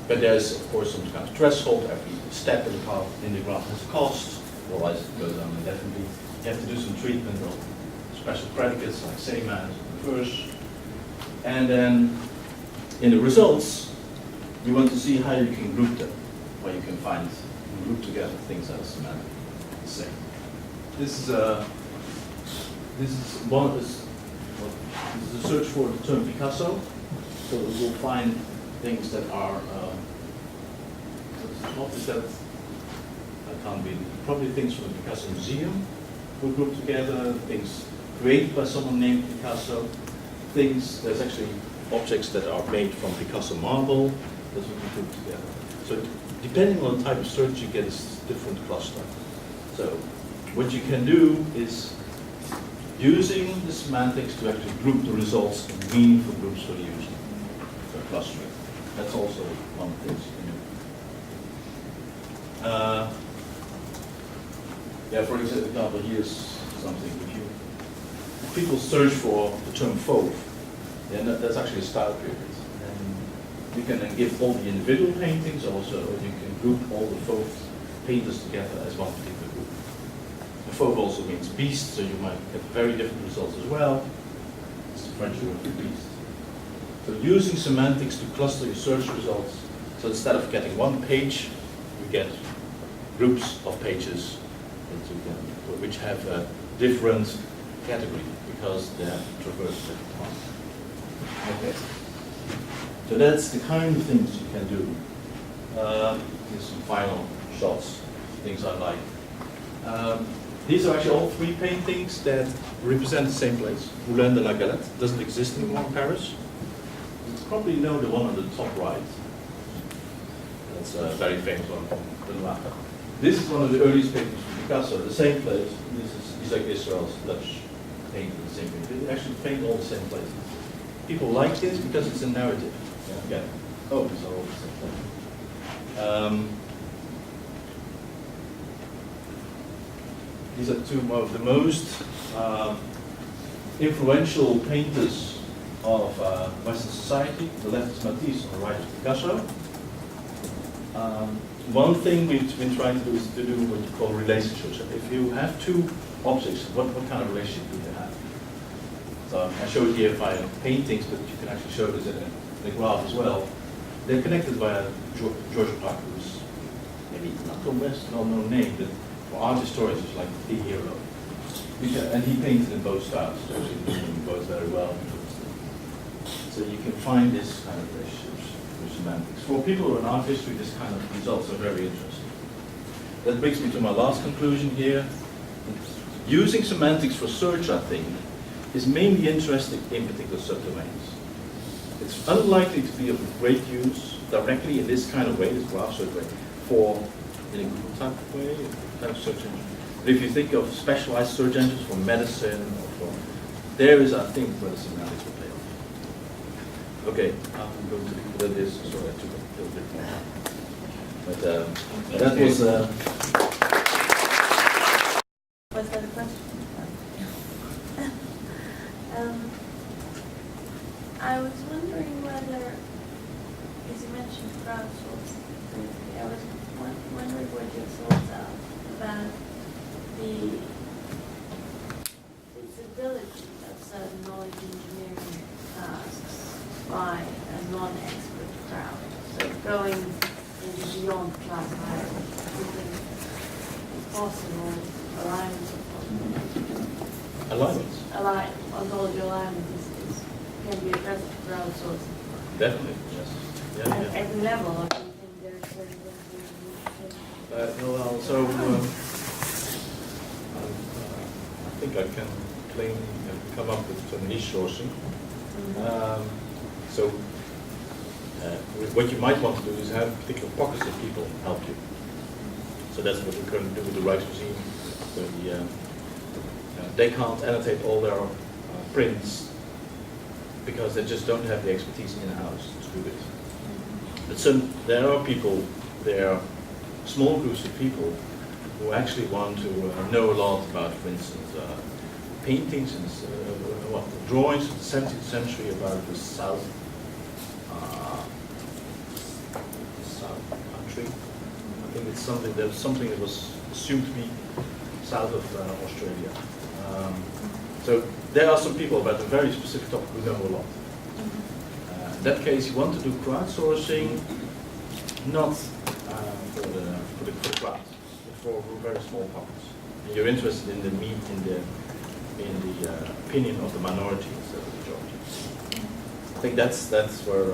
but there's of course some kind of threshold. Every step in the path in the graph has a cost, otherwise it goes on indefinitely. You have to do some treatment of special predicates like same as, refers, and then in the results, you want to see how you can group them, where you can group together things that are semantically the same. This is a search for the term Picasso. So we'll find things that are what is that? I can't be probably things from the Picasso Museum. We'll group together things created by someone named Picasso. There's actually objects that are made from Picasso marble that will be grouped together. So depending on the type of search, you get a different cluster. So what you can do is using the semantics to actually group the results in meaningful groups for the user, for clustering. That's also one of the things you can do. For example, here's something. If people search for the term fauve, then that's actually a style period. And you can then give all the individual paintings also, or you can group all the fauve painters together as one particular group. The fauve also means beast, so you might get very different results as well. It's the French word for beast. So using semantics to cluster your search results, so instead of getting one page, you get groups of pages which have a different category because they have traversed different paths. Okay. So that's the kind of things you can do. Here's some final shots, things I like. These are actually all three paintings that represent the same place. Moulin de la Galette doesn't exist anymore in Paris. You probably know the one on the top right. That's a very famous one from Benoit. This is one of the earliest paintings from Picasso, the same place. This is Isaac Israel's Dutch painting, the same thing. They actually paint all the same places. People like this because it's a narrative. Yeah. Oh, these are all the same place. These are two of the most influential painters of Western society. The left is Matisse, on the right is Picasso. One thing we've been trying to do is to do what you call relationships. If you have two objects, what kind of relationship do they have? So I showed here via paintings, but you can actually show this in a graph as well. They're connected by George Park, who's maybe not the best well-known name, but for art historians, it's like the hero. And he painted in both styles, so he both very well. So you can find this kind of relationships with semantics. For people who are in art history, this kind of results are very interesting. That brings me to my last conclusion here. Using semantics for search, I think, is mainly interesting in particular subdomains. It's unlikely to be of great use directly in this kind of way, this graph search way, for in a Google type of way, type of search engine. But if you think of specialized search engines for medicine or for, there is, I think, where the semantics will pay off. Okay, I'm going to conclude this, so I took a little bit more time. But that was. Was that a question? I was wondering whether, as you mentioned crowdsourcing, briefly, I was wondering what your thoughts are about the feasibility of certain knowledge engineering tasks by a non-expert crowd. So going into beyond class hiring, do you think it's possible alignment of Alignments, ontology alignment can be addressed through crowdsourcing? definitely, yes. Yeah, At yeah. every level, or do you think there's certain things No, well, so, I think I can claim and come up with some niche sourcing. So, what you might want to do is have particular pockets of people help you. So that's what we're going to do with the Rijksmuseum. So they can't annotate all their prints because they just don't have the expertise in-house to do it. But there are people, there are small groups of people who actually want to know a lot about, for instance, paintings and drawings of the 17th century about the South country. I think it's something that was assumed to be south of Australia. So there are some people about a very specific topic who know a lot. In that case, you want to do crowdsourcing, not for the crowd, but for very small pockets. And you're interested in the opinion of the minority instead of the majority. I think that's where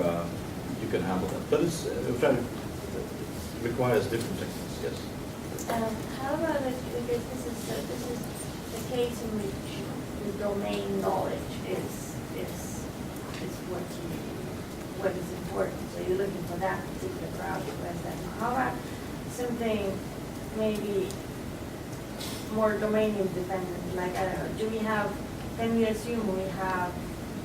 you can handle that. But it's it requires different techniques, yes. How about it, because this is the case in which the domain knowledge is what is important. So you're looking for that particular crowd to represent. How about something maybe more domain independent? Like, I don't know, can we assume we have,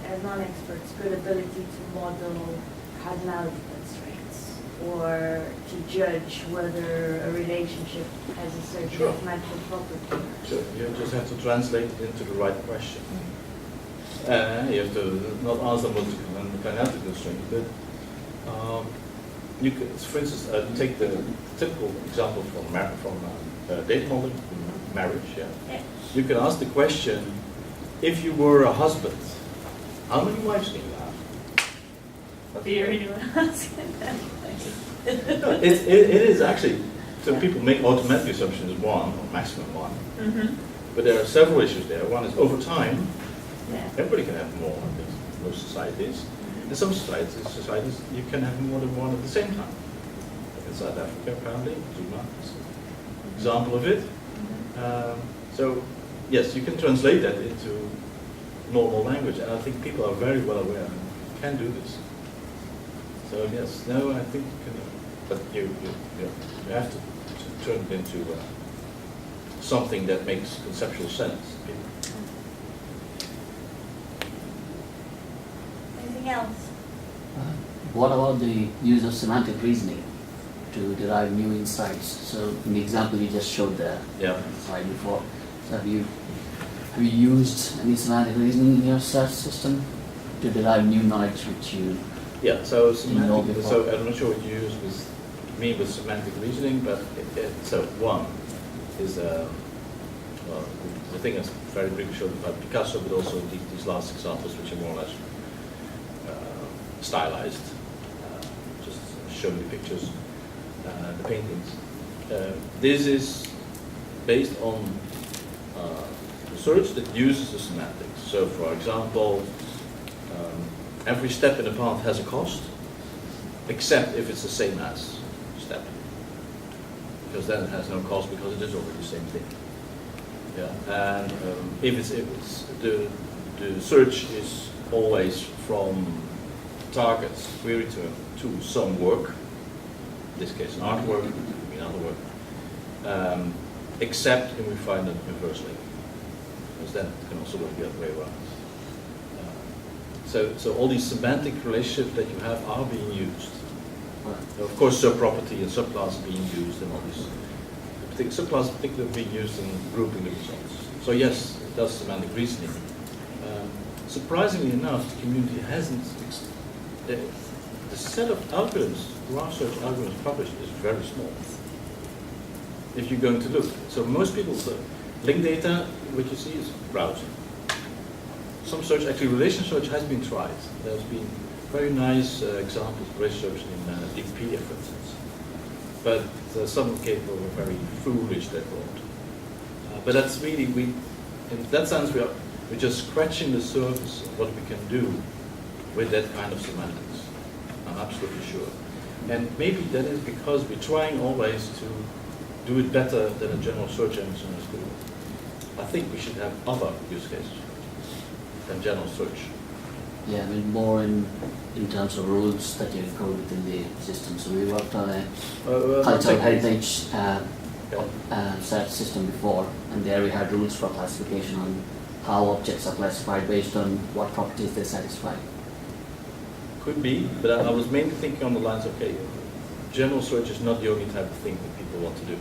as non-experts, good ability to model cardinality constraints or to judge whether a relationship has a certain Sure. mathematical property? So you just have to translate it into the right question. You have to not answer what the cardinality constraint, but you could, for instance, take the typical example from data modeling, marriage. Yeah. You can ask the question: if you were a husband, how many wives can you have? Do you really want to ask that question? No, it is actually. So people make automatic assumptions one or maximum one, but there are several issues there. One is over time. Yeah. Everybody can have more in most societies. In some societies, you can have more than one at the same time. Like in South Africa, apparently, Zuma is an example of it. So, yes, you can translate that into normal language, and I think people are very well aware and can do this. So, yes, no, I think you can, but you have to turn it into something that makes conceptual sense. Anything else? What about the use of semantic reasoning to derive new insights? So in the example you just showed there, Yeah. slide before, so have you used any semantic reasoning in your search system to derive new knowledge which you Yeah, so know semantic, before? so I'm not sure what you use mean with semantic reasoning, but so one is well, the thing is very briefly showed about Picasso, but also these last examples, which are more or less stylized, just showing the pictures, the paintings. This is based on research that uses the semantics. So, for example, every step in the path has a cost, except if it's the same as step, because then it has no cost because it is already the same thing. Yeah, and if it's the search is always from targets query to some work, in this case an artwork, it could be another work, except if we find an inverse link, because then it can also work the other way around. So all these semantic relationships that you have are being used. Of course, subproperty and subclass are being used, and all these subclass particularly being used in grouping the results. So yes, it does semantic reasoning. surprisingly enough, the community hasn't, the set of algorithms, graph search algorithms published is very small. If you're going to look, so most people, link data, what you see is browsing. Some search, actually relation search has been tried. There's been very nice examples of relation search in Wikipedia, for instance. But some people were very foolish, they thought. But that's really, in that sense, we're just scratching the surface of what we can do with that kind of semantics. I'm absolutely sure. And maybe that is because we're trying always to do it better than a general search engine is doing. I think we should have other use cases than general search. Yeah, I mean more in terms of rules that you code within the system. So we worked on a cultural heritage search system before, and there we had rules for classification on how objects are classified based on what properties they satisfy. Could be, but I was mainly thinking on the lines, okay, general search is not the only type of thing that people want to do.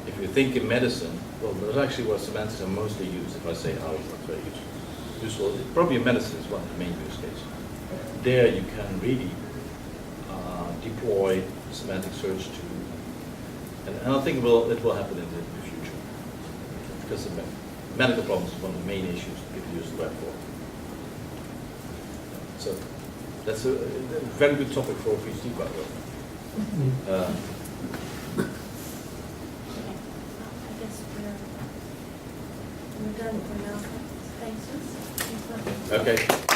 If you think in medicine, well, that's actually where semantics are mostly used. If I say how it's not very useful, probably in medicine is one of the main use cases. There you can really deploy semantic search to, and I think it will happen in the future. Because the medical problems is one of the main issues people use the web for. So that's a very good topic for a PhD, by the way. I guess we're done for now. Thanks. Okay.